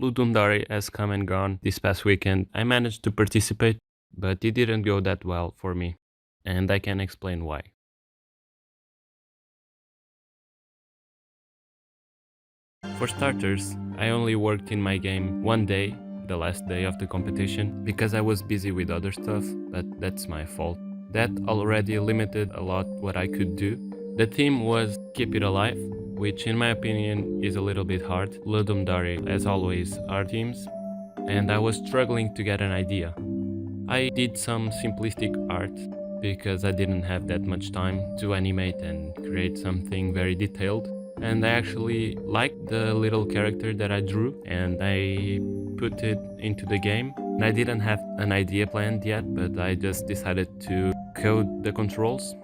Ludum has come and gone this past weekend. I managed to participate, but it didn't go that well for me, and I can explain why. For starters, I only worked in my game one day, the last day of the competition, because I was busy with other stuff, but that's my fault. That already limited a lot what I could do. The theme was Keep It Alive, which in my opinion is a little bit hard. Ludum, as always, are themes, and I was struggling to get an idea. I did some simplistic art because I didn't have that much time to animate and create something very detailed. And I actually liked the little character that I drew and I put it into the game. And I didn't have an idea planned yet, but I just decided to code the controls.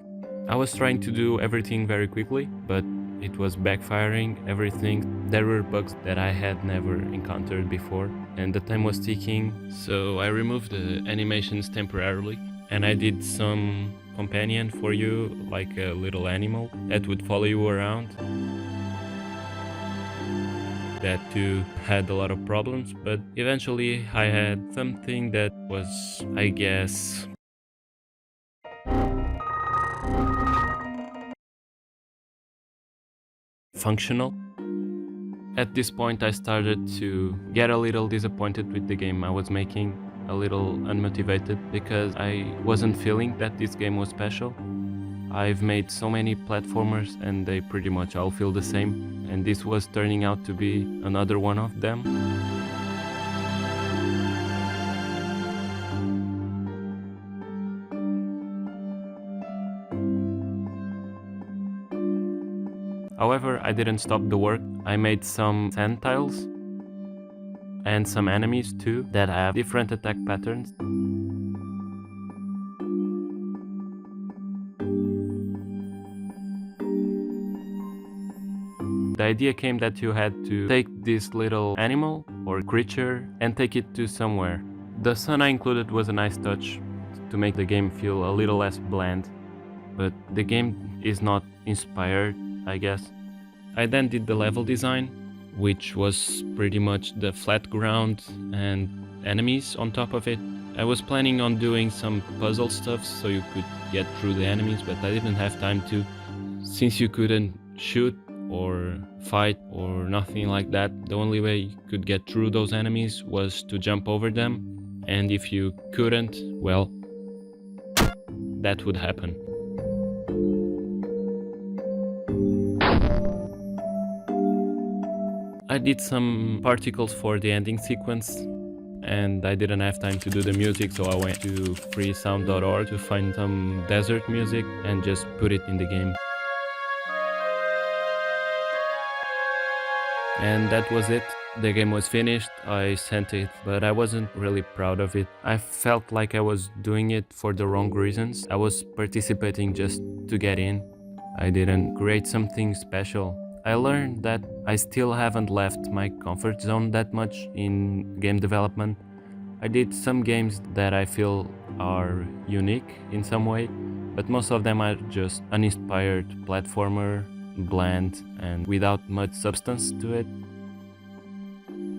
I was trying to do everything very quickly, but it was backfiring everything. There were bugs that I had never encountered before, and the time was ticking, so I removed the animations temporarily, and I did some companion for you, like a little animal that would follow you around. That too had a lot of problems, but eventually I had something that was, I guess, functional. At this point I started to get a little disappointed with the game I was making, a little unmotivated because I wasn't feeling that this game was special. I've made so many platformers and they pretty much all feel the same, and this was turning out to be another one of them. However, I didn't stop the work. I made some sand tiles and some enemies too that have different attack patterns. The idea came that you had to take this little animal or creature and take it to somewhere. The sun I included was a nice touch to make the game feel a little less bland, but the game is not inspired, I guess. I then did the level design, which was pretty much the flat ground and enemies on top of it. I was planning on doing some puzzle stuff so you could get through the enemies, but I didn't have time to. Since you couldn't shoot or fight or nothing like that, the only way you could get through those enemies was to jump over them, and if you couldn't, well, that would happen. I did some particles for the ending sequence, and I didn't have time to do the music, so I went to freesound.org to find some desert music and just put it in the game. And that was it. The game was finished, I sent it, but I wasn't really proud of it. I felt like I was doing it for the wrong reasons. I was participating just to get in. I didn't create something special. I learned that I still haven't left my comfort zone that much in game development. I did some games that I feel are unique in some way, but most of them are just uninspired platformer, bland and without much substance to it.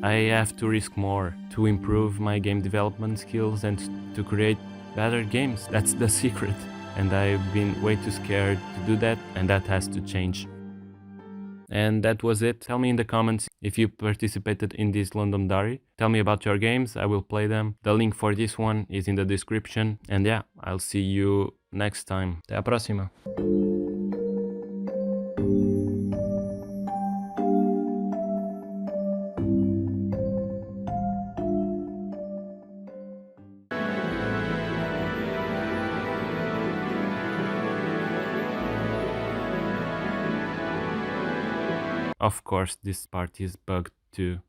I have to risk more to improve my game development skills and to create better games. That's the secret. And I've been way too scared to do that, and that has to change. And that was it. Tell me in the comments if you participated in this Ludum. Tell me about your games, I will play them. The link for this one is in the description. And yeah, I'll see you next time. Até a próxima. Of course, this part is bugged too.